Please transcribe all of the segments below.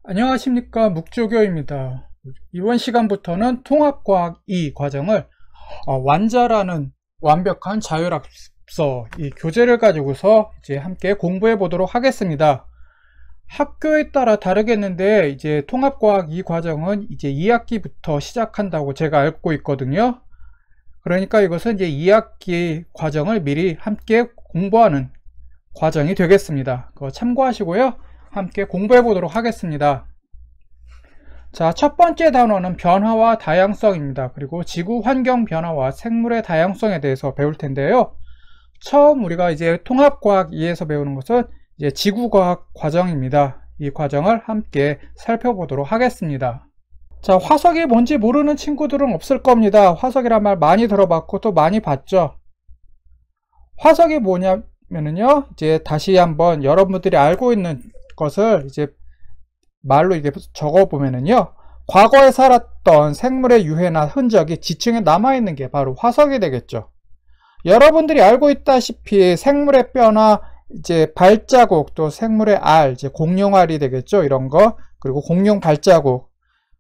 안녕하십니까, 묵조교입니다. 이번 시간부터는 통합과학 2 과정을 완자라는 완벽한 자율학습서 이 교재를 가지고서 이제 함께 공부해 보도록 하겠습니다. 학교에 따라 다르겠는데 이제 통합과학 2 과정은 이제 2학기부터 시작한다고 제가 알고 있거든요. 그러니까 이것은 이제 2학기 과정을 미리 함께 공부하는 과정이 되겠습니다. 그거 참고하시고요. 함께 공부해 보도록 하겠습니다. 자, 첫 번째 단어는 변화와 다양성입니다. 그리고 지구 환경 변화와 생물의 다양성에 대해서 배울 텐데요. 처음 우리가 이제 통합과학 2에서 배우는 것은 이제 지구과학 과정입니다. 이 과정을 함께 살펴보도록 하겠습니다. 자, 화석이 뭔지 모르는 친구들은 없을 겁니다. 화석이란 말 많이 들어봤고 또 많이 봤죠. 화석이 뭐냐면요, 이제 다시 한번 여러분들이 알고 있는 것을 이제 말로 이렇게 적어보면은요, 과거에 살았던 생물의 유해나 흔적이 지층에 남아있는 게 바로 화석이 되겠죠. 여러분들이 알고 있다시피 생물의 뼈나 이제 발자국, 또 생물의 알, 이제 공룡알이 되겠죠. 이런 거. 그리고 공룡 발자국,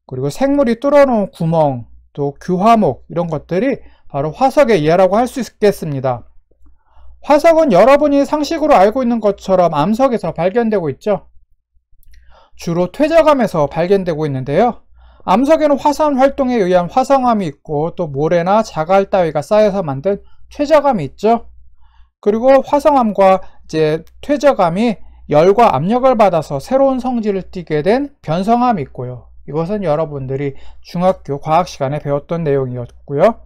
그리고 생물이 뚫어놓은 구멍, 또 규화목, 이런 것들이 바로 화석의 예라고 할 수 있겠습니다. 화석은 여러분이 상식으로 알고 있는 것처럼 암석에서 발견되고 있죠. 주로 퇴적암에서 발견되고 있는데요. 암석에는 화산 활동에 의한 화성암이 있고 또 모래나 자갈 따위가 쌓여서 만든 퇴적암이 있죠. 그리고 화성암과 이제 퇴적암이 열과 압력을 받아서 새로운 성질을 띠게 된 변성암이 있고요. 이것은 여러분들이 중학교 과학 시간에 배웠던 내용이었고요.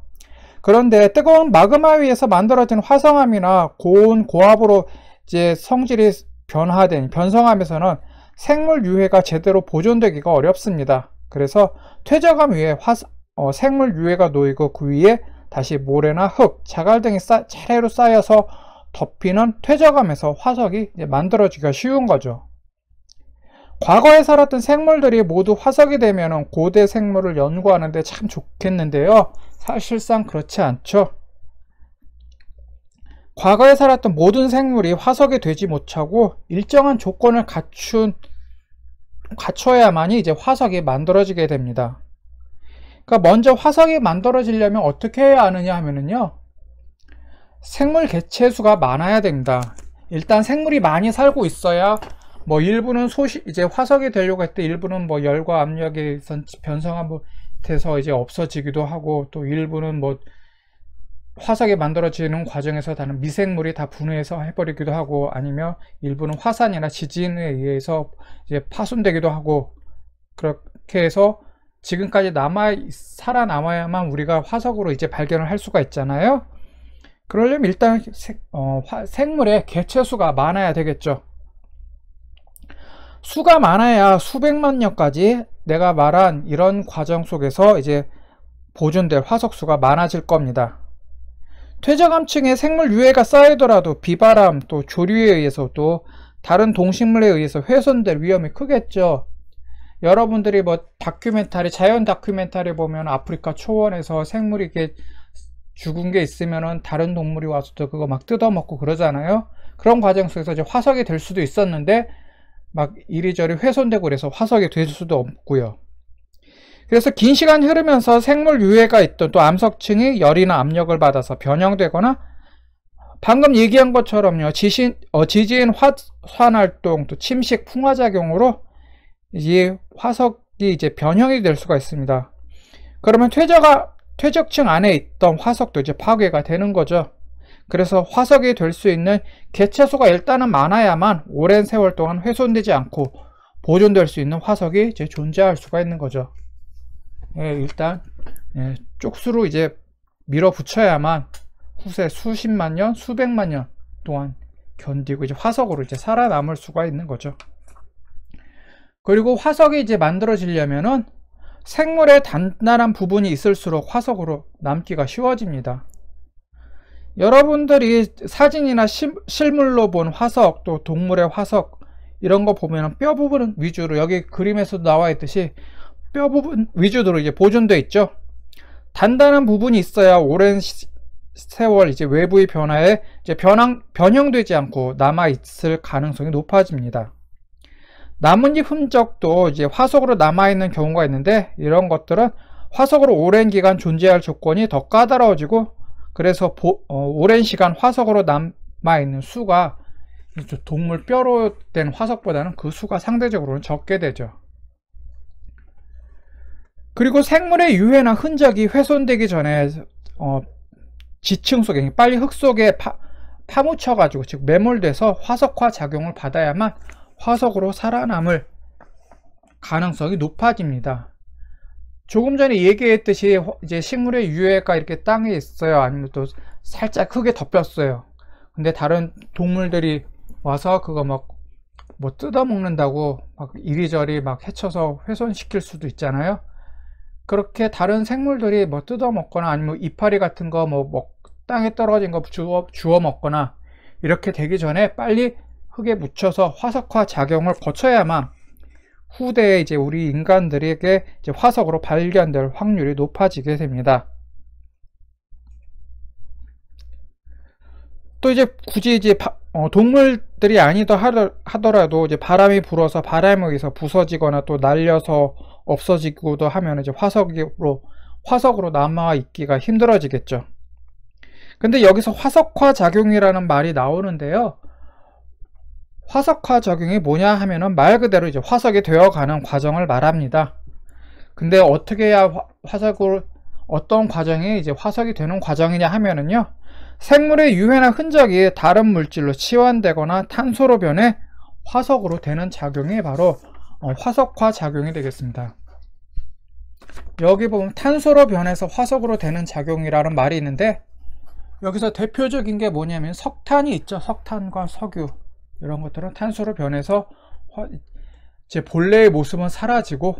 그런데 뜨거운 마그마 위에서 만들어진 화성암이나 고온 고압으로 이제 성질이 변화된 변성암에서는 생물 유해가 제대로 보존되기가 어렵습니다. 그래서 퇴적암 위에 생물 유해가 놓이고 그 위에 다시 모래나 흙, 자갈 등이 차례로 쌓여서 덮이는 퇴적암에서 화석이 이제 만들어지기가 쉬운 거죠. 과거에 살았던 생물들이 모두 화석이 되면 고대 생물을 연구하는데 참 좋겠는데요. 사실상 그렇지 않죠. 과거에 살았던 모든 생물이 화석이 되지 못하고 일정한 조건을 갖춰야만이 이제 화석이 만들어지게 됩니다. 그러니까 먼저 화석이 만들어지려면 어떻게 해야 하느냐 하면은요, 생물 개체수가 많아야 됩니다. 일단 생물이 많이 살고 있어야 뭐 일부는 이제 화석이 되려고 할 때 일부는 뭐 열과 압력에 변성한 돼서 이제 없어지기도 하고, 또 일부는 뭐 화석이 만들어지는 과정에서 다른 미생물이 다 분해해서 해버리기도 하고, 아니면 일부는 화산이나 지진에 의해서 이제 파손되기도 하고, 그렇게 해서 지금까지 살아남아야만 우리가 화석으로 이제 발견을 할 수가 있잖아요. 그러려면 일단 생물의 개체수가 많아야 되겠죠. 수가 많아야 수백만 년까지 내가 말한 이런 과정 속에서 이제 보존될 화석수가 많아질 겁니다. 퇴적암층에 생물 유해가 쌓이더라도 비바람 또 조류에 의해서 또 다른 동식물에 의해서 훼손될 위험이 크겠죠. 여러분들이 뭐 다큐멘터리, 자연 다큐멘터리 보면 아프리카 초원에서 생물이 이렇게 죽은 게 있으면은 다른 동물이 와서 또 그거 막 뜯어먹고 그러잖아요. 그런 과정 속에서 이제 화석이 될 수도 있었는데 막 이리저리 훼손되고 그래서 화석이 될 수도 없고요. 그래서 긴 시간 흐르면서 생물 유해가 있던 또 암석층이 열이나 압력을 받아서 변형되거나, 방금 얘기한 것처럼요, 지진 화산활동, 또 침식, 풍화작용으로 이 화석이 이제 변형이 될 수가 있습니다. 그러면 퇴적층 안에 있던 화석도 이제 파괴가 되는 거죠. 그래서 화석이 될 수 있는 개체수가 일단은 많아야만 오랜 세월 동안 훼손되지 않고 보존될 수 있는 화석이 이제 존재할 수가 있는 거죠. 일단 쪽수로 이제 밀어붙여야만 후세 수십만 년, 수백만 년 동안 견디고 이제 화석으로 이제 살아남을 수가 있는 거죠. 그리고 화석이 이제 만들어지려면은 생물의 단단한 부분이 있을수록 화석으로 남기가 쉬워집니다. 여러분들이 사진이나 실물로 본 화석, 또 동물의 화석 이런 거 보면 뼈 부분 위주로, 여기 그림에서도 나와 있듯이 뼈 부분 위주로 이제 보존되어 있죠. 단단한 부분이 있어야 오랜 세월 이제 외부의 변화에 이제 변형되지 않고 남아 있을 가능성이 높아집니다. 나뭇잎 흔적도 이제 화석으로 남아있는 경우가 있는데, 이런 것들은 화석으로 오랜 기간 존재할 조건이 더 까다로워지고, 그래서 오랜 시간 화석으로 남아있는 수가 동물 뼈로 된 화석보다는 그 수가 상대적으로는 적게 되죠. 그리고 생물의 유해나 흔적이 훼손되기 전에 지층 속에, 빨리 흙 속에 파묻혀 가지고, 즉 매몰돼서 화석화 작용을 받아야만 화석으로 살아남을 가능성이 높아집니다. 조금 전에 얘기했듯이 이제 식물의 유해가 이렇게 땅에 있어요, 아니면 또 살짝 흙에 덮였어요. 근데 다른 동물들이 와서 그거 막 뭐 뜯어 먹는다고 막 이리저리 막 해쳐서 훼손시킬 수도 있잖아요. 그렇게 다른 생물들이 뭐 뜯어 먹거나 아니면 이파리 같은 거 뭐 땅에 떨어진 거 주워 먹거나 이렇게 되기 전에 빨리 흙에 묻혀서 화석화 작용을 거쳐야만 후대에 이제 우리 인간들에게 이제 화석으로 발견될 확률이 높아지게 됩니다. 또 이제 굳이 이제 동물들이 아니다 하더라도 이제 바람이 불어서 바람에 의해서 부서지거나 또 날려서 없어지기도 하면 이제 화석으로 남아 있기가 힘들어지겠죠. 근데 여기서 화석화 작용이라는 말이 나오는데요. 화석화 작용이 뭐냐 하면은 말 그대로 이제 화석이 되어가는 과정을 말합니다. 근데 어떻게 해야 어떤 과정이 이제 화석이 되는 과정이냐 하면은요, 생물의 유해나 흔적이 다른 물질로 치환되거나 탄소로 변해 화석으로 되는 작용이 바로 화석화 작용이 되겠습니다. 여기 보면 탄소로 변해서 화석으로 되는 작용이라는 말이 있는데, 여기서 대표적인 게 뭐냐면 석탄이 있죠. 석탄과 석유, 이런 것들은 탄소로 변해서 제 본래의 모습은 사라지고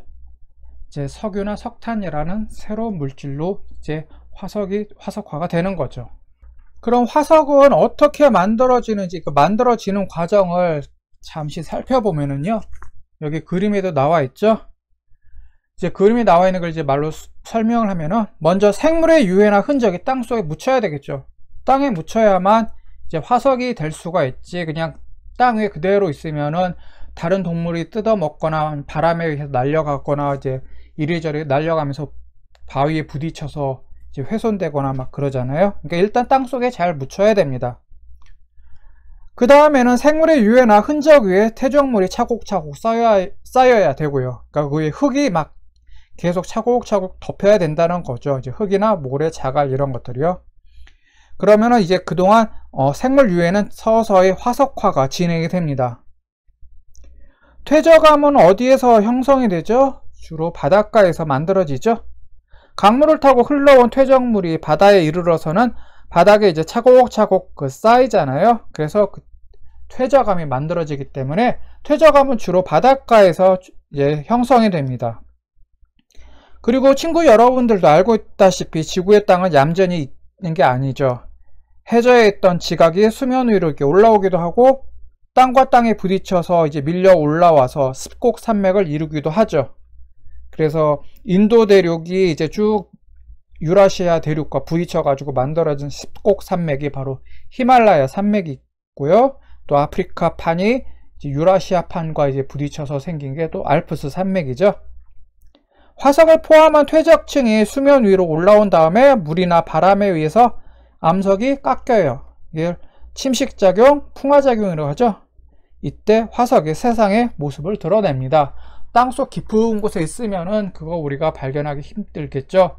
이제 석유나 석탄이라는 새로운 물질로 이제 화석화가 되는 거죠. 그럼 화석은 어떻게 만들어지는지, 그 만들어지는 과정을 잠시 살펴보면은요, 여기 그림에도 나와 있죠. 이제 그림에 나와 있는 걸 이제 말로 설명을 하면은, 먼저 생물의 유해나 흔적이 땅 속에 묻혀야 되겠죠. 땅에 묻혀야만 이제 화석이 될 수가 있지, 그냥 땅 위에 그대로 있으면은 다른 동물이 뜯어 먹거나 바람에 의해서 날려가거나 이제 이리저리 날려가면서 바위에 부딪혀서 이제 훼손되거나 막 그러잖아요. 그러니까 일단 땅 속에 잘 묻혀야 됩니다. 그 다음에는 생물의 유해나 흔적 위에 퇴적물이 차곡차곡 쌓여야 되고요. 그러니까 그 흙이 막 계속 차곡차곡 덮여야 된다는 거죠. 이제 흙이나 모래, 자갈 이런 것들이요. 그러면은 이제 그동안 생물 유해는 서서히 화석화가 진행이 됩니다. 퇴적암은 어디에서 형성이 되죠? 주로 바닷가에서 만들어지죠. 강물을 타고 흘러온 퇴적물이 바다에 이르러서는 바닥에 이제 차곡차곡 쌓이잖아요. 그래서 그 퇴적암이 만들어지기 때문에 퇴적암은 주로 바닷가에서 이제 형성이 됩니다. 그리고 친구 여러분들도 알고 있다시피 지구의 땅은 얌전히 있는 게 아니죠. 해저에 있던 지각이 수면 위로 이렇게 올라오기도 하고, 땅과 땅에 부딪혀서 이제 밀려 올라와서 습곡 산맥을 이루기도 하죠. 그래서 인도 대륙이 이제 쭉 유라시아 대륙과 부딪혀 가지고 만들어진 습곡 산맥이 바로 히말라야 산맥이 있고요. 또 아프리카 판이 이제 유라시아 판과 이제 부딪혀서 생긴 게 또 알프스 산맥이죠. 화석을 포함한 퇴적층이 수면 위로 올라온 다음에 물이나 바람에 의해서 암석이 깎여요. 이게 침식작용, 풍화작용이라고 하죠. 이때 화석이 세상의 모습을 드러냅니다. 땅속 깊은 곳에 있으면은 그거 우리가 발견하기 힘들겠죠.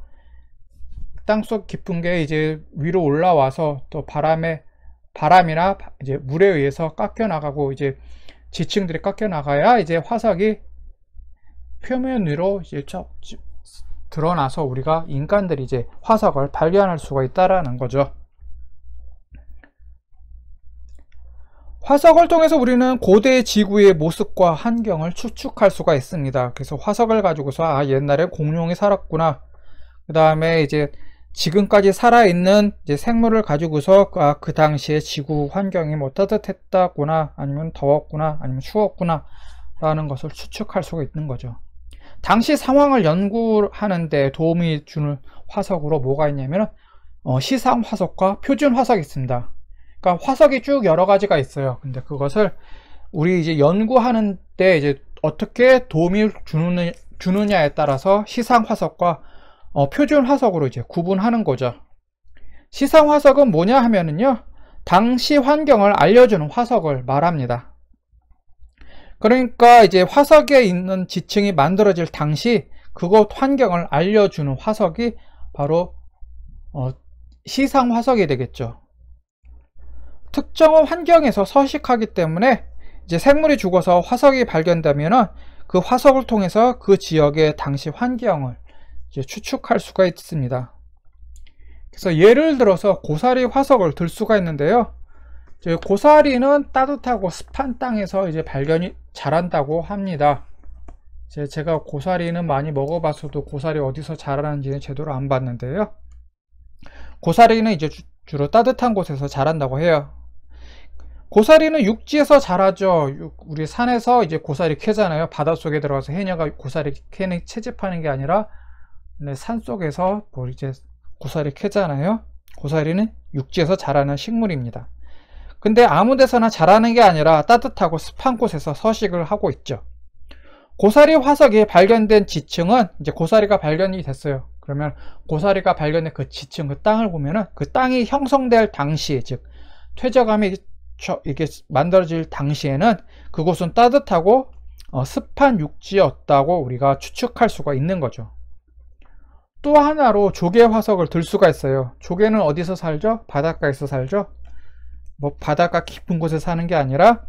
땅속 깊은 게 이제 위로 올라와서 또 바람이나 이제 물에 의해서 깎여 나가고 이제 지층들이 깎여 나가야 이제 화석이 표면 위로 이제 드러나서 우리가 인간들이 이제 화석을 발견할 수가 있다라는 거죠. 화석을 통해서 우리는 고대 지구의 모습과 환경을 추측할 수가 있습니다. 그래서 화석을 가지고서 옛날에 공룡이 살았구나, 그 다음에 이제 지금까지 살아있는 이제 생물을 가지고서 그 당시에 지구 환경이 뭐 따뜻했다구나, 아니면 더웠구나, 아니면 추웠구나 라는 것을 추측할 수가 있는 거죠. 당시 상황을 연구하는 데 도움이 주는 화석으로 뭐가 있냐면 시상 화석과 표준 화석이 있습니다. 그러니까 화석이 쭉 여러 가지가 있어요. 근데 그것을 우리 이제 연구하는 때 이제 어떻게 도움을 주느냐에 따라서 시상 화석과 표준 화석으로 이제 구분하는 거죠. 시상 화석은 뭐냐 하면은요, 당시 환경을 알려주는 화석을 말합니다. 그러니까 이제 화석에 있는 지층이 만들어질 당시 그곳 환경을 알려주는 화석이 바로 시상 화석이 되겠죠. 특정한 환경에서 서식하기 때문에 이제 생물이 죽어서 화석이 발견되면은 그 화석을 통해서 그 지역의 당시 환경을 이제 추측할 수가 있습니다. 그래서 예를 들어서 고사리 화석을 들 수가 있는데요. 이제 고사리는 따뜻하고 습한 땅에서 이제 발견이 잘한다고 합니다. 제가 고사리는 많이 먹어봤어도 고사리 어디서 자라는지는 제대로 안 봤는데요. 고사리는 이제 주로 따뜻한 곳에서 자란다고 해요. 고사리는 육지에서 자라죠. 우리 산에서 이제 고사리 캐잖아요. 바닷속에 들어가서 해녀가 고사리 캐는 채집하는 게 아니라 산 속에서 뭐 이제 고사리 캐잖아요. 고사리는 육지에서 자라는 식물입니다. 근데 아무 데서나 자라는 게 아니라 따뜻하고 습한 곳에서 서식을 하고 있죠. 고사리 화석이 발견된 지층은 이제 고사리가 발견이 됐어요. 그러면 고사리가 발견된 그 지층, 그 땅을 보면은 그 땅이 형성될 당시, 즉 퇴적암이 이게 만들어질 당시에는 그곳은 따뜻하고 습한 육지였다고 우리가 추측할 수가 있는 거죠. 또 하나로 조개 화석을 들 수가 있어요. 조개는 어디서 살죠? 바닷가에서 살죠. 뭐 바닷가 깊은 곳에 사는 게 아니라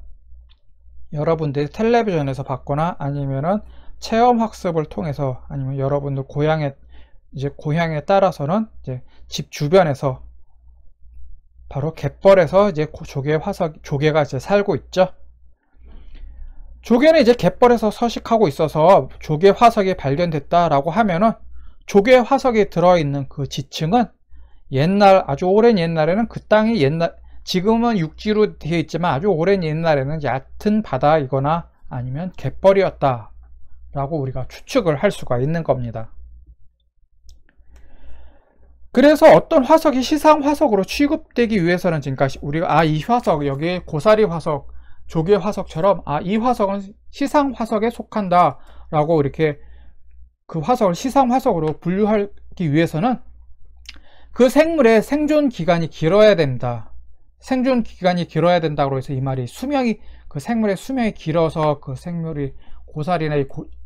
여러분들이 텔레비전에서 봤거나 아니면은 체험 학습을 통해서 아니면 여러분들 고향에 따라서는 이제 집 주변에서 바로 갯벌에서 이제 조개가 이제 살고 있죠. 조개는 이제 갯벌에서 서식하고 있어서 조개 화석이 발견됐다라고 하면은 조개 화석이 들어있는 그 지층은 아주 오랜 옛날에는 그 땅이 지금은 육지로 되어 있지만 아주 오랜 옛날에는 얕은 바다이거나 아니면 갯벌이었다 라고 우리가 추측을 할 수가 있는 겁니다. 그래서 어떤 화석이 시상 화석으로 취급되기 위해서는 지금까지 우리가 이 화석, 여기 고사리 화석, 조개 화석처럼 이 화석은 시상 화석에 속한다 라고 이렇게 그 화석을 시상 화석으로 분류하기 위해서는 그 생물의 생존 기간이 길어야 된다. 생존 기간이 길어야 된다고 해서 이 말이 그 생물의 수명이 길어서 그 생물이 고사리나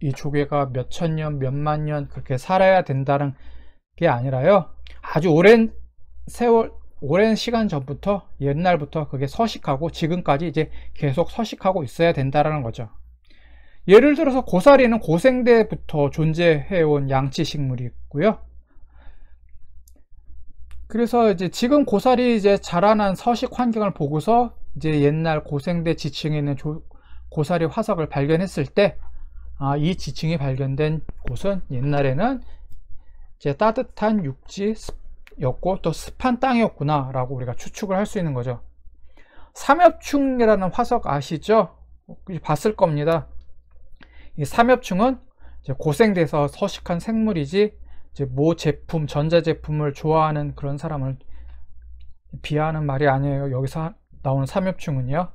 이 조개가 몇천 년, 몇만 년 그렇게 살아야 된다는 게 아니라요. 아주 오랜 시간 전부터, 옛날부터 그게 서식하고 지금까지 이제 계속 서식하고 있어야 된다는 거죠. 예를 들어서 고사리는 고생대부터 존재해온 양치식물이 있고요. 그래서 이제 지금 고사리 이제 자라난 서식 환경을 보고서 이제 옛날 고생대 지층에 있는 고사리 화석을 발견했을 때, 이 지층이 발견된 곳은 옛날에는 이제 따뜻한 육지였고 또 습한 땅이었구나 라고 우리가 추측을 할 수 있는 거죠. 삼엽충이라는 화석 아시죠? 봤을 겁니다. 이 삼엽충은 이제 고생대에서 서식한 생물이지 이제 제품, 전자제품을 좋아하는 그런 사람을 비하하는 말이 아니에요. 여기서 나오는 삼엽충은요.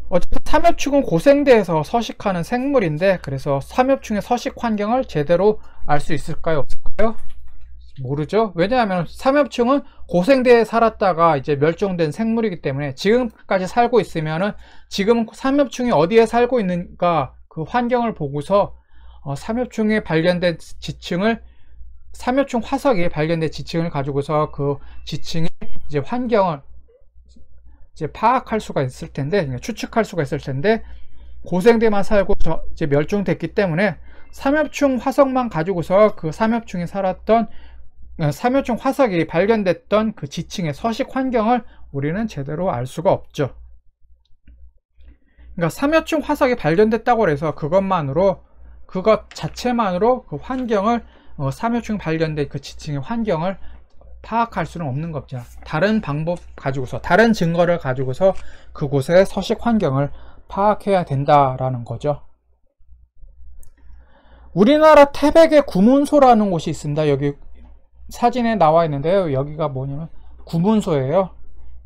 어쨌든 삼엽충은 고생대에서 서식하는 생물인데, 그래서 삼엽충의 서식 환경을 제대로 알 수 있을까요? 없을까요? 모르죠. 왜냐하면 삼엽충은 고생대에 살았다가 이제 멸종된 생물이기 때문에 지금까지 살고 있으면은 지금 삼엽충이 어디에 살고 있는가 그 환경을 보고서 삼엽충이 발견된 지층을, 삼엽충 화석이 발견된 지층을 가지고서 그 지층의 이제 환경을 이제 파악할 수가 있을 텐데, 추측할 수가 있을 텐데, 고생대만 살고 이제 멸종됐기 때문에 삼엽충 화석만 가지고서 그 삼엽충이 살았던, 삼엽충 화석이 발견됐던 그 지층의 서식 환경을 우리는 제대로 알 수가 없죠. 그러니까 삼엽충 화석이 발견됐다고 해서 그것 자체만으로 그 환경을, 삼엽충 발견된 그 지층의 환경을 파악할 수는 없는 겁니다. 다른 방법 가지고서, 다른 증거를 가지고서 그곳의 서식 환경을 파악해야 된다라는 거죠. 우리나라 태백의 구문소라는 곳이 있습니다. 여기 사진에 나와 있는데요. 여기가 뭐냐면 구문소예요.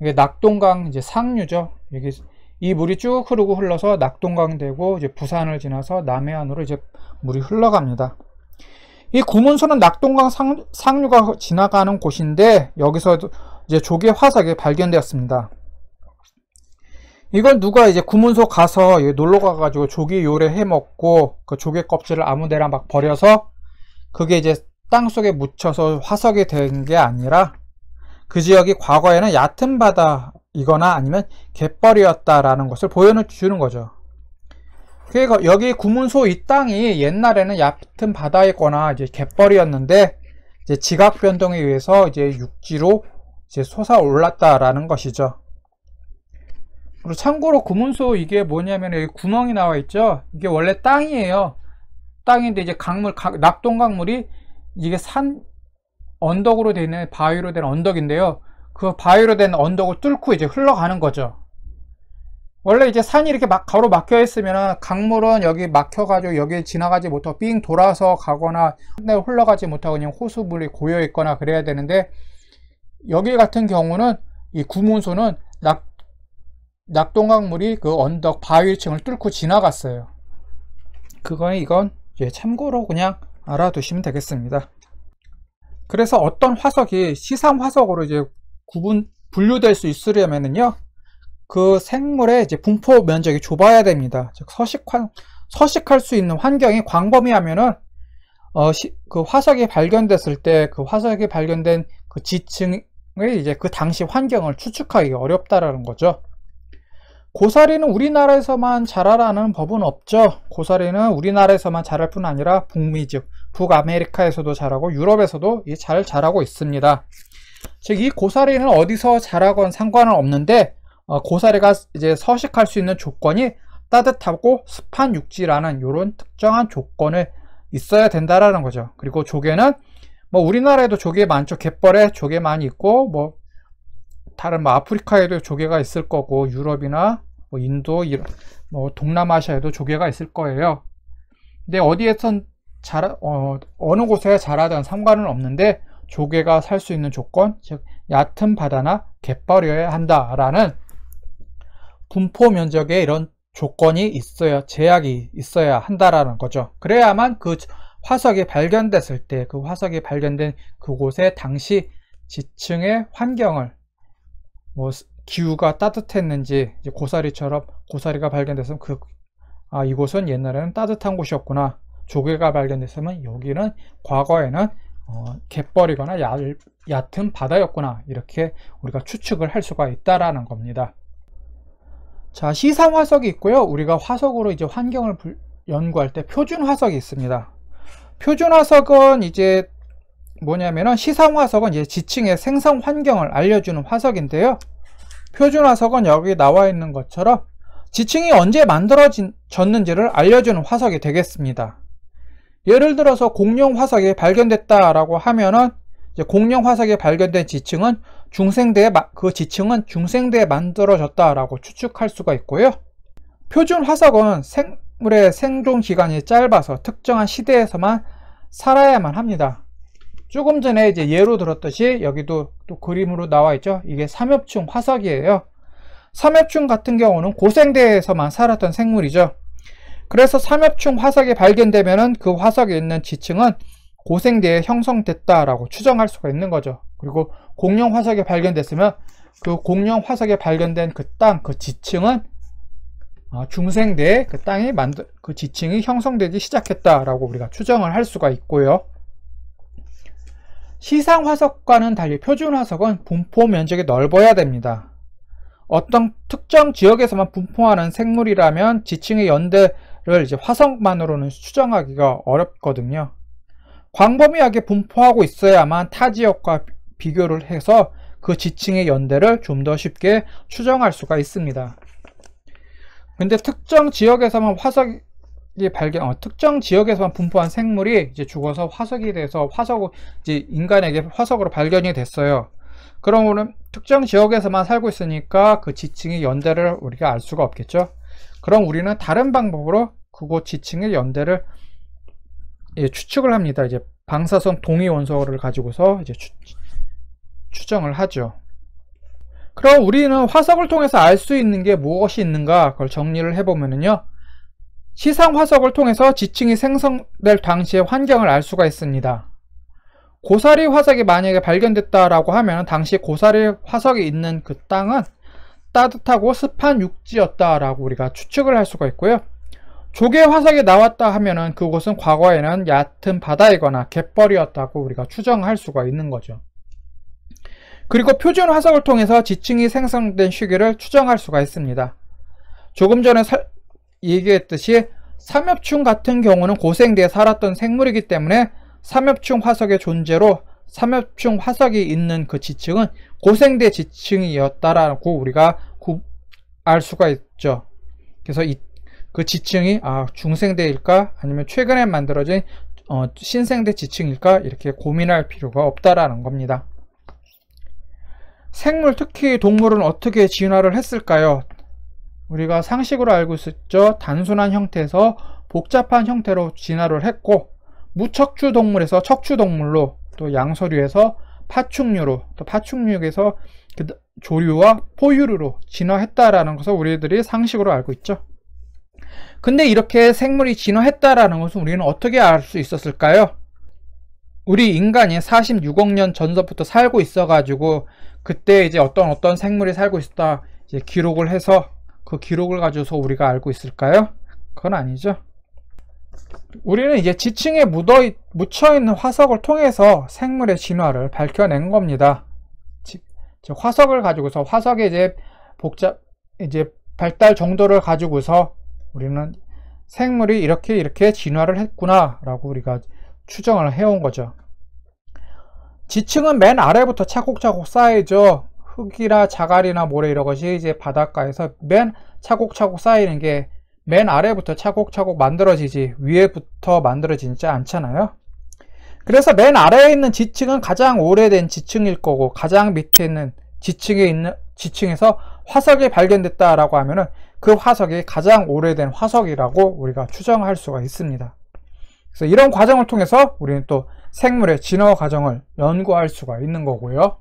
이게 낙동강 이제 상류죠. 여기 이 물이 쭉 흐르고 흘러서 낙동강 되고 이제 부산을 지나서 남해안으로 이제 물이 흘러갑니다. 이 구문소는 낙동강 상류가 지나가는 곳인데 여기서 이제 조개 화석이 발견되었습니다. 이건 누가 이제 구문소 가서 놀러 가가지고 조개 요리 해 먹고 그 조개 껍질을 아무데나 막 버려서 그게 이제 땅속에 묻혀서 화석이 된 게 아니라 그 지역이 과거에는 얕은 바다이거나 아니면 갯벌이었다라는 것을 보여주는 거죠. 그러니까 여기 구문소 이 땅이 옛날에는 얕은 바다였거나 이제 갯벌이었는데 이제 지각 변동에 의해서 이제 육지로 이제 솟아올랐다라는 것이죠. 그리고 참고로 구문소 이게 뭐냐면 여기 구멍이 나와 있죠. 이게 원래 땅이에요. 땅인데 이제 강물, 낙동강물이 이게 산 언덕으로 되는 바위로 된 언덕인데요. 그 바위로 된 언덕을 뚫고 이제 흘러가는 거죠. 원래 이제 산이 이렇게 막 가로 막혀 있으면 강물은 여기 막혀가지고 여기 지나가지 못하고 삥 돌아서 가거나 흘러가지 못하고 그냥 호수물이 고여 있거나 그래야 되는데 여기 같은 경우는 이 구문소는 낙동강물이 그 언덕 바위층을 뚫고 지나갔어요. 이건 이제 참고로 그냥 알아두시면 되겠습니다. 그래서 어떤 화석이 시상 화석으로 이제 분류될 수 있으려면은요, 그 생물의 이제 분포 면적이 좁아야 됩니다. 즉 서식할 수 있는 환경이 광범위하면은 그 화석이 발견됐을 때 그 화석이 발견된 그 지층의 이제 그 당시 환경을 추측하기 어렵다라는 거죠. 고사리는 우리나라에서만 자라라는 법은 없죠. 고사리는 우리나라에서만 자랄 뿐 아니라 북미 즉 북아메리카에서도 자라고 유럽에서도 잘 자라고 있습니다. 즉 이 고사리는 어디서 자라건 상관은 없는데 고사리가 이제 서식할 수 있는 조건이 따뜻하고 습한 육지라는 이런 특정한 조건을 있어야 된다라는 거죠. 그리고 조개는 뭐 우리나라에도 조개 많죠. 갯벌에 조개 많이 있고 뭐 다른 아프리카에도 조개가 있을 거고 유럽이나 뭐 인도 뭐 동남아시아에도 조개가 있을 거예요. 근데 어디에선 어느 곳에 자라든 상관은 없는데 조개가 살 수 있는 조건, 즉 얕은 바다나 갯벌이어야 한다라는 분포 면적에 이런 조건이 있어야 제약이 있어야 한다라는 거죠. 그래야만 그 화석이 발견됐을 때 그 화석이 발견된 그곳의 당시 지층의 환경을 뭐 기후가 따뜻했는지 이제 고사리처럼 고사리가 발견됐으면 이곳은 옛날에는 따뜻한 곳이었구나. 조개가 발견됐으면 여기는 과거에는 갯벌이거나 얕은 바다였구나. 이렇게 우리가 추측을 할 수가 있다라는 겁니다. 자, 시상 화석이 있고요. 우리가 화석으로 이제 환경을 연구할 때 표준 화석이 있습니다. 표준 화석은 이제 뭐냐면은 시상 화석은 이제 지층의 생성 환경을 알려주는 화석인데요. 표준 화석은 여기 나와 있는 것처럼 지층이 언제 만들어졌는지를 알려주는 화석이 되겠습니다. 예를 들어서 공룡 화석이 발견됐다라고 하면은 이제 공룡 화석이 발견된 지층은 그 지층은 중생대에 만들어졌다라고 추측할 수가 있고요. 표준 화석은 생물의 생존 기간이 짧아서 특정한 시대에서만 살아야만 합니다. 조금 전에 이제 예로 들었듯이 여기도 또 그림으로 나와 있죠. 이게 삼엽충 화석이에요. 삼엽충 같은 경우는 고생대에서만 살았던 생물이죠. 그래서 삼엽충 화석이 발견되면은 그 화석에 있는 지층은 고생대에 형성됐다라고 추정할 수가 있는 거죠. 그리고 공룡 화석이 발견됐으면 그 공룡 화석에 발견된 그 땅, 그 지층은 중생대에 그 지층이 형성되기 시작했다라고 우리가 추정을 할 수가 있고요. 시상 화석과는 달리 표준 화석은 분포 면적이 넓어야 됩니다. 어떤 특정 지역에서만 분포하는 생물이라면 지층의 연대를 이제 화석만으로는 추정하기가 어렵거든요. 광범위하게 분포하고 있어야만 타 지역과 비교를 해서 그 지층의 연대를 좀 더 쉽게 추정할 수가 있습니다. 근데 특정 지역에서만 특정 지역에서만 분포한 생물이 이제 죽어서 화석이 돼서 이제 인간에게 화석으로 발견이 됐어요. 그러면 특정 지역에서만 살고 있으니까 그 지층의 연대를 우리가 알 수가 없겠죠. 그럼 우리는 다른 방법으로 그곳 지층의 연대를 추측을 합니다. 이제 방사성 동위 원소를 가지고서 이제 추정을 하죠. 그럼 우리는 화석을 통해서 알 수 있는 게 무엇이 있는가, 그걸 정리를 해보면요, 시상 화석을 통해서 지층이 생성될 당시의 환경을 알 수가 있습니다. 고사리 화석이 만약에 발견됐다라고 하면 당시 고사리 화석이 있는 그 땅은 따뜻하고 습한 육지였다라고 우리가 추측을 할 수가 있고요. 조개 화석이 나왔다 하면은 그곳은 과거에는 얕은 바다이거나 갯벌이었다고 우리가 추정할 수가 있는 거죠. 그리고 표준 화석을 통해서 지층이 생성된 시기를 추정할 수가 있습니다. 조금 전에 얘기했듯이 삼엽충 같은 경우는 고생대에 살았던 생물이기 때문에 삼엽충 화석의 존재로 삼엽충 화석이 있는 그 지층은 고생대 지층이었다라고 우리가 알 수가 있죠. 그래서 그 지층이 중생대일까 아니면 최근에 만들어진 신생대 지층일까, 이렇게 고민할 필요가 없다라는 겁니다. 생물, 특히 동물은 어떻게 진화를 했을까요? 우리가 상식으로 알고 있었죠. 단순한 형태에서 복잡한 형태로 진화를 했고, 무척추 동물에서 척추 동물로, 또 양서류에서 파충류로, 또 파충류에서 조류와 포유류로 진화했다라는 것을 우리들이 상식으로 알고 있죠. 근데 이렇게 생물이 진화했다라는 것은 우리는 어떻게 알 수 있었을까요? 우리 인간이 46억 년 전서부터 살고 있어가지고 그때 이제 어떤 생물이 살고 있었다 이제 기록을 해서 그 기록을 가지고서 우리가 알고 있을까요? 그건 아니죠. 우리는 이제 지층에 묻혀있는 화석을 통해서 생물의 진화를 밝혀낸 겁니다. 화석을 가지고서 화석의 이제 발달 정도를 가지고서 우리는 생물이 이렇게 진화를 했구나 라고 우리가 추정을 해온 거죠. 지층은 맨 아래부터 차곡차곡 쌓이죠. 흙이나 자갈이나 모래 이런 것이 이제 바닷가에서 맨 차곡차곡 쌓이는 게 맨 아래부터 차곡차곡 만들어지지 위에부터 만들어지지 않잖아요. 그래서 맨 아래에 있는 지층은 가장 오래된 지층일 거고, 가장 밑에 있는 지층에서 화석이 발견됐다라고 하면은 그 화석이 가장 오래된 화석이라고 우리가 추정할 수가 있습니다. 그래서 이런 과정을 통해서 우리는 또 생물의 진화 과정을 연구할 수가 있는 거고요.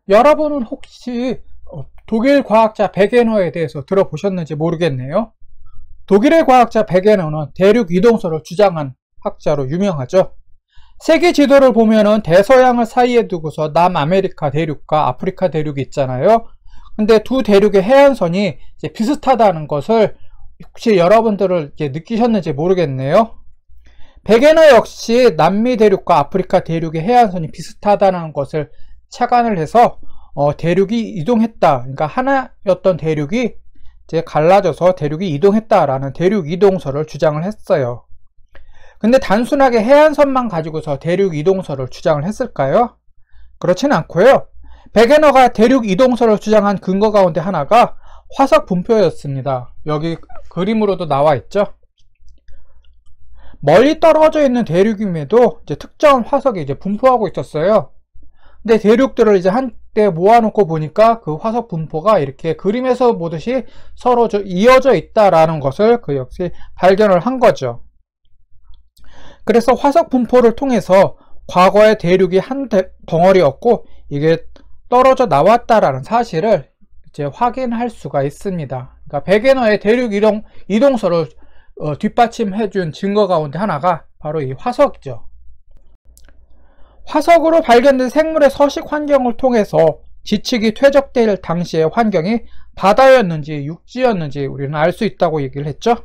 여러분은 혹시 독일 과학자 베게너에 대해서 들어보셨는지 모르겠네요. 독일의 과학자 베게너는 대륙 이동설을 주장한 학자로 유명하죠. 세계 지도를 보면은 대서양을 사이에 두고서 남아메리카 대륙과 아프리카 대륙이 있잖아요. 근데 두 대륙의 해안선이 이제 비슷하다는 것을 혹시 여러분들을 이렇게 느끼셨는지 모르겠네요. 베게너 역시 남미 대륙과 아프리카 대륙의 해안선이 비슷하다는 것을 착안을 해서 대륙이 이동했다. 그러니까 하나였던 대륙이 이제 갈라져서 대륙이 이동했다라는 대륙 이동설을 주장을 했어요. 근데 단순하게 해안선만 가지고서 대륙 이동설을 주장을 했을까요? 그렇진 않고요. 베게너가 대륙 이동설을 주장한 근거 가운데 하나가 화석 분포였습니다. 여기 그림으로도 나와 있죠. 멀리 떨어져 있는 대륙임에도 이제 특정한 화석이 이제 분포하고 있었어요. 근데 대륙들을 이제 한때 모아놓고 보니까 그 화석 분포가 이렇게 그림에서 보듯이 서로 이어져 있다라는 것을 그 역시 발견을 한 거죠. 그래서 화석 분포를 통해서 과거의 대륙이 한 덩어리였고 이게 떨어져 나왔다라는 사실을 이제 확인할 수가 있습니다. 그러니까 베게너의 대륙 이동설을 뒷받침해준 증거 가운데 하나가 바로 이 화석이죠. 화석으로 발견된 생물의 서식 환경을 통해서 지층이 퇴적될 당시의 환경이 바다였는지 육지였는지 우리는 알 수 있다고 얘기를 했죠.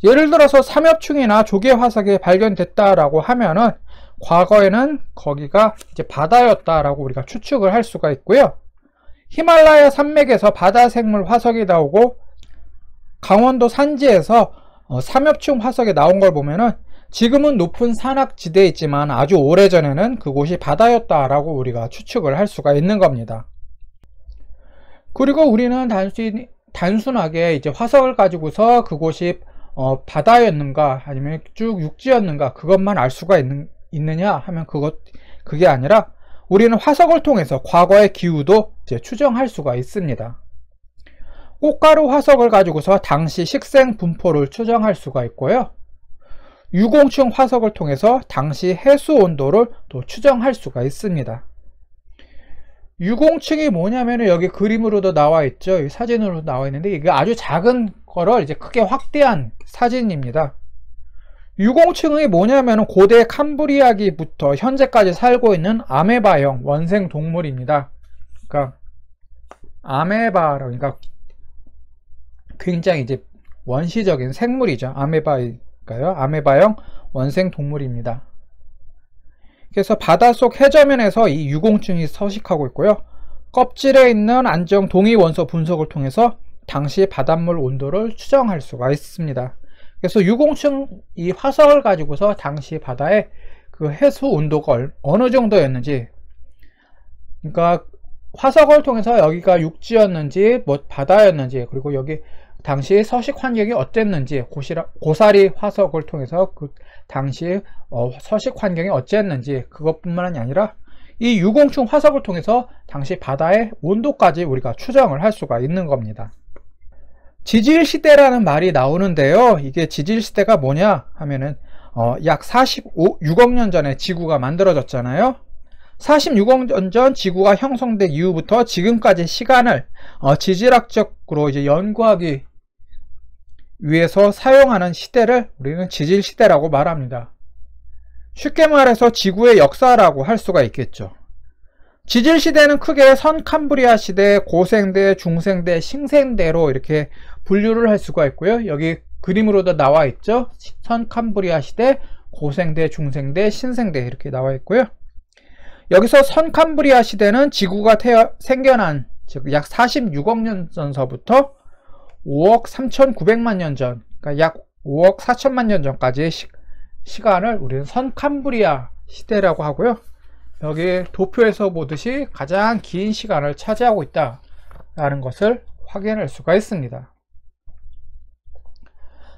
예를 들어서 삼엽충이나 조개 화석이 발견됐다라고 하면은 과거에는 거기가 이제 바다였다라고 우리가 추측을 할 수가 있고요. 히말라야 산맥에서 바다 생물 화석이 나오고 강원도 산지에서 삼엽충 화석이 나온 걸 보면은 지금은 높은 산악지대에 있지만 아주 오래전에는 그곳이 바다였다라고 우리가 추측을 할 수가 있는 겁니다. 그리고 우리는 단순하게 이제 화석을 가지고서 그곳이 바다였는가 아니면 쭉 육지였는가 그것만 알 수가 있느냐 하면 그게 아니라 우리는 화석을 통해서 과거의 기후도 이제 추정할 수가 있습니다. 꽃가루 화석을 가지고서 당시 식생 분포를 추정할 수가 있고요. 유공층 화석을 통해서 당시 해수 온도를 또 추정할 수가 있습니다. 유공층이 뭐냐면은 여기 그림으로도 나와 있죠. 여기 사진으로 나와 있는데 이게 아주 작은 거를 이제 크게 확대한 사진입니다. 유공층이 뭐냐면은 고대 캄브리아기부터 현재까지 살고 있는 아메바형 원생 동물입니다. 그러니까 아메바라, 그러니까 굉장히 이제 원시적인 생물이죠. 아메바일까요? 아메바형 원생 동물입니다. 그래서 바닷속 해저면에서 이 유공층이 서식하고 있고요. 껍질에 있는 안정 동위 원소 분석을 통해서 당시 바닷물 온도를 추정할 수가 있습니다. 그래서 유공층 이 화석을 가지고서 당시 바다의 그 해수 온도가 어느 정도였는지, 그러니까 화석을 통해서 여기가 육지였는지 뭐 바다였는지, 그리고 여기 당시 서식 환경이 어땠는지, 고사리 화석을 통해서 그 당시 서식 환경이 어땠는지, 그것뿐만이 아니라 이 유공층 화석을 통해서 당시 바다의 온도까지 우리가 추정을 할 수가 있는 겁니다. 지질시대라는 말이 나오는데요. 이게 지질시대가 뭐냐 하면은 약 46억 년 전에 지구가 만들어졌잖아요. 46억 년 전 지구가 형성된 이후부터 지금까지 시간을 지질학적으로 이제 연구하기 위해서 사용하는 시대를 우리는 지질시대라고 말합니다. 쉽게 말해서 지구의 역사라고 할 수가 있겠죠. 지질시대는 크게 선캄브리아 시대, 고생대, 중생대, 신생대로 이렇게 분류를 할 수가 있고요. 여기 그림으로도 나와 있죠. 선캄브리아 시대, 고생대, 중생대, 신생대 이렇게 나와 있고요. 여기서 선캄브리아 시대는 지구가 생겨난 즉 약 46억 년 전서부터 5억 3,900만 년 전, 그러니까 약 5억 4천만 년 전까지의 시간을 우리는 선캄브리아 시대라고 하고요. 여기 도표에서 보듯이 가장 긴 시간을 차지하고 있다라는 것을 확인할 수가 있습니다.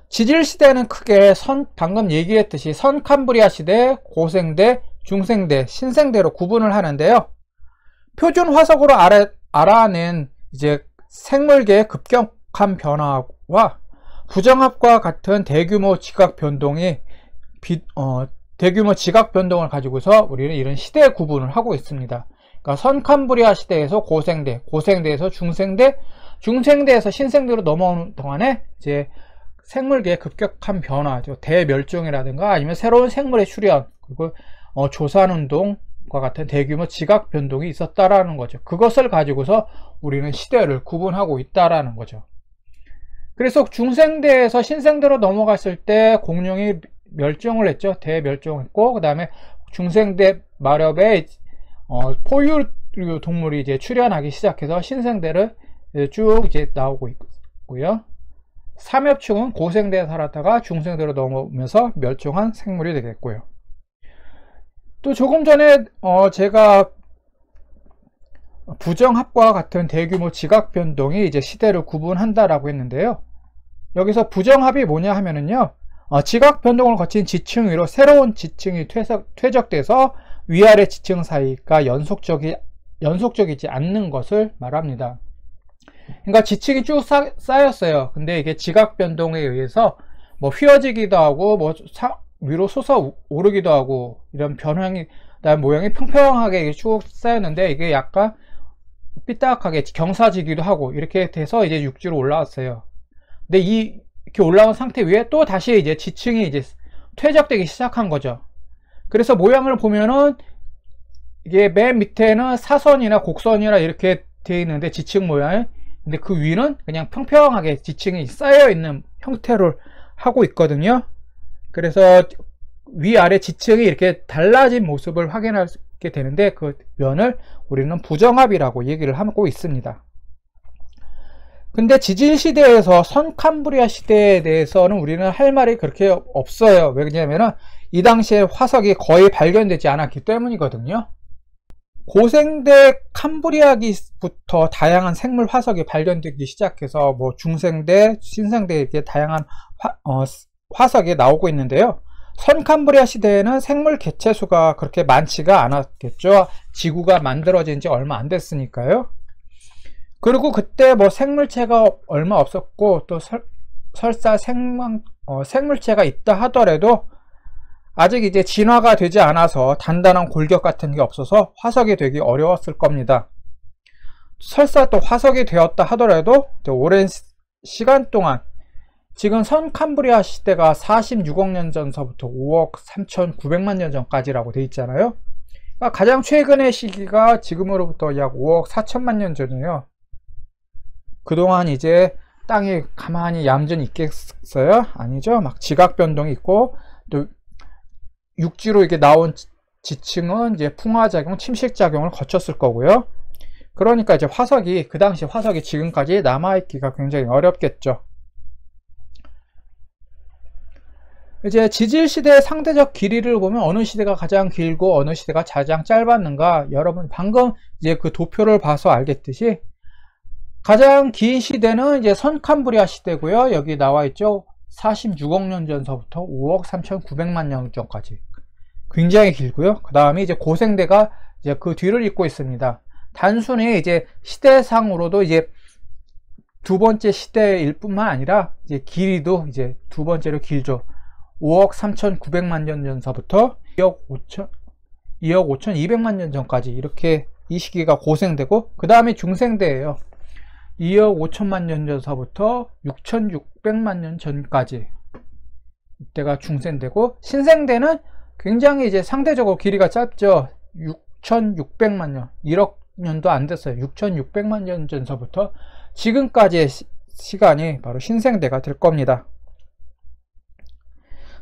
지질시대는 크게 방금 얘기했듯이 선캄브리아 시대, 고생대, 중생대, 신생대로 구분을 하는데요. 표준 화석으로 알아낸 이제 생물계의 급격한 변화와 부정합과 같은 대규모 지각 변동을 가지고서 우리는 이런 시대 구분을 하고 있습니다. 그러니까 선캄브리아 시대에서 고생대, 고생대에서 중생대, 중생대에서 신생대로 넘어오는 동안에 이제 생물계의 급격한 변화, 대멸종이라든가 아니면 새로운 생물의 출현, 그리고 조산운동과 같은 대규모 지각 변동이 있었다라는 거죠. 그것을 가지고서 우리는 시대를 구분하고 있다라는 거죠. 그래서 중생대에서 신생대로 넘어갔을 때 공룡이 멸종을 했죠. 대멸종했고, 그 다음에 중생대 마렵에 포유류 동물이 이제 출현하기 시작해서 신생대를 쭉 이제 나오고 있고요. 삼엽충은 고생대에 살았다가 중생대로 넘어오면서 멸종한 생물이 되겠고요. 또 조금 전에 제가 부정합과 같은 대규모 지각 변동이 이제 시대를 구분한다라고 했는데요. 여기서 부정합이 뭐냐 하면은요, 지각 변동을 거친 지층 위로 새로운 지층이 퇴적돼서 위아래 지층 사이가 연속적이지 않는 것을 말합니다. 그러니까 지층이 쭉 쌓였어요. 근데 이게 지각 변동에 의해서 뭐 휘어지기도 하고 뭐 위로 솟아오르기도 하고 이런 변형이, 그다음 모양이 평평하게 쭉 쌓였는데 이게 약간 삐딱하게 경사지기도 하고 이렇게 돼서 이제 육지로 올라왔어요. 근데 이렇게 올라온 상태 위에 또 다시 이제 지층이 이제 퇴적되기 시작한 거죠. 그래서 모양을 보면은 이게 맨 밑에는 사선이나 곡선이나 이렇게 되어 있는데 지층 모양이, 근데 그 위는 그냥 평평하게 지층이 쌓여 있는 형태를 하고 있거든요. 그래서 위아래 지층이 이렇게 달라진 모습을 확인하게 되는데 그 면을 우리는 부정합이라고 얘기를 하고 있습니다. 근데 지질시대에서 선캄브리아 시대에 대해서는 우리는 할 말이 그렇게 없어요. 왜냐하면 이 당시에 화석이 거의 발견되지 않았기 때문이거든요. 고생대 캄브리아기부터 다양한 생물 화석이 발견되기 시작해서 뭐 중생대, 신생대 이렇게 다양한 화석이 나오고 있는데요. 선캄브리아 시대에는 생물 개체수가 그렇게 많지가 않았겠죠. 지구가 만들어진 지 얼마 안 됐으니까요. 그리고 그때 뭐 생물체가 얼마 없었고 또 설사 생물체가 있다 하더라도 아직 이제 진화가 되지 않아서 단단한 골격 같은 게 없어서 화석이 되기 어려웠을 겁니다. 설사 또 화석이 되었다 하더라도 오랜 시간 동안, 지금 선캄브리아 시대가 46억 년 전서부터 5억 3,900만 년 전까지라고 돼 있잖아요. 그러니까 가장 최근의 시기가 지금으로부터 약 5억 4천만 년 전이에요. 그동안 이제 땅이 가만히 얌전히 있겠어요? 아니죠. 막 지각 변동이 있고, 또 육지로 이렇게 나온 지층은 이제 풍화작용, 침식작용을 거쳤을 거고요. 그러니까 이제 화석이, 그 당시 화석이 지금까지 남아있기가 굉장히 어렵겠죠. 이제 지질시대의 상대적 길이를 보면 어느 시대가 가장 길고 어느 시대가 가장 짧았는가, 여러분 방금 이제 그 도표를 봐서 알겠듯이 가장 긴 시대는 이제 선캄브리아 시대고요. 여기 나와 있죠. 46억 년 전서부터 5억 3,900만 년 전까지 굉장히 길고요. 그 다음에 이제 고생대가 이제 그 뒤를 잇고 있습니다. 단순히 이제 시대상으로도 이제 두 번째 시대일 뿐만 아니라 이제 길이도 이제 두 번째로 길죠. 5억 3,900만 년 전서부터 2억 5,200만 년 전까지, 이렇게 이 시기가 고생되고, 그 다음에 중생대예요. 2억 5천만 년 전서부터 6,600만 년 전까지, 이때가 중생대고, 신생대는 굉장히 이제 상대적으로 길이가 짧죠. 6,600만 년, 1억 년도 안 됐어요. 6,600만 년 전서부터 지금까지의 시간이 바로 신생대가 될 겁니다.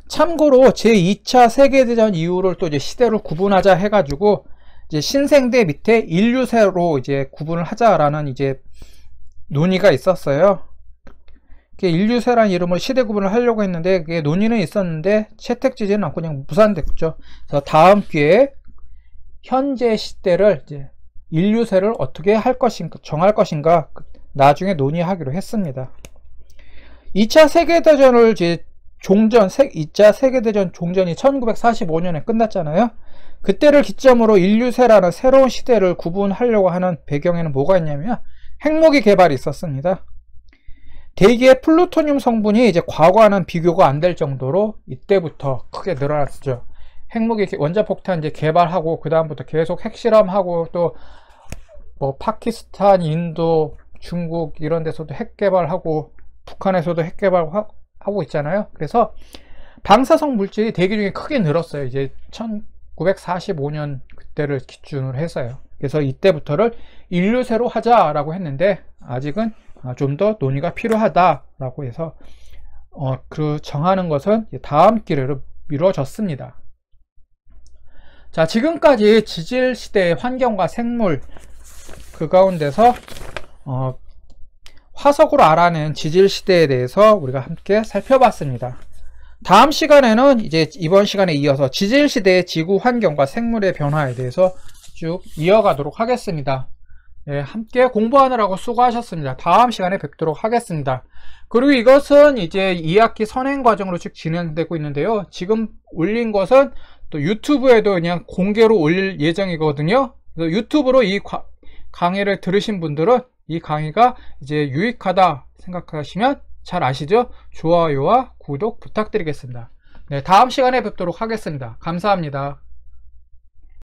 참고로 제2차 세계대전 이후를 또 이제 시대로 구분하자 해가지고, 이제 신생대 밑에 인류세로 이제 구분을 하자라는 이제 논의가 있었어요. 인류세라는 이름으로 시대 구분을 하려고 했는데, 그게 논의는 있었는데 채택되지는 않고 그냥 무산됐죠. 그래서 다음 기회에 현재 시대를 이제 인류세를 어떻게 할 것인가, 정할 것인가 나중에 논의하기로 했습니다. 2차 세계대전을 이제 2차 세계대전 종전이 1945년에 끝났잖아요. 그때를 기점으로 인류세라는 새로운 시대를 구분하려고 하는 배경에는 뭐가 있냐면 핵무기 개발이 있었습니다. 대기의 플루토늄 성분이 이제 과거와는 비교가 안 될 정도로 이때부터 크게 늘어났죠. 핵무기 원자폭탄 이제 개발하고, 그 다음부터 계속 핵실험하고, 또 뭐 파키스탄, 인도, 중국 이런 데서도 핵 개발하고, 북한에서도 핵 개발하고 있잖아요. 그래서 방사성 물질이 대기 중에 크게 늘었어요. 이제 1945년 그때를 기준으로 해서요. 그래서 이때부터를 인류세로 하자라고 했는데, 아직은 좀 더 논의가 필요하다라고 해서 그 정하는 것은 다음 기회로 미뤄졌습니다. 자, 지금까지 지질 시대의 환경과 생물, 그 가운데서 화석으로 알아낸 지질 시대에 대해서 우리가 함께 살펴봤습니다. 다음 시간에는 이제 이번 시간에 이어서 지질 시대의 지구 환경과 생물의 변화에 대해서 쭉 이어가도록 하겠습니다. 네, 함께 공부하느라고 수고하셨습니다. 다음 시간에 뵙도록 하겠습니다. 그리고 이것은 이제 2학기 선행 과정으로 쭉 진행되고 있는데요. 지금 올린 것은 또 유튜브에도 그냥 공개로 올릴 예정이거든요. 그래서 유튜브로 이 강의를 들으신 분들은 이 강의가 이제 유익하다 생각하시면 잘 아시죠? 좋아요와 구독 부탁드리겠습니다. 네, 다음 시간에 뵙도록 하겠습니다. 감사합니다.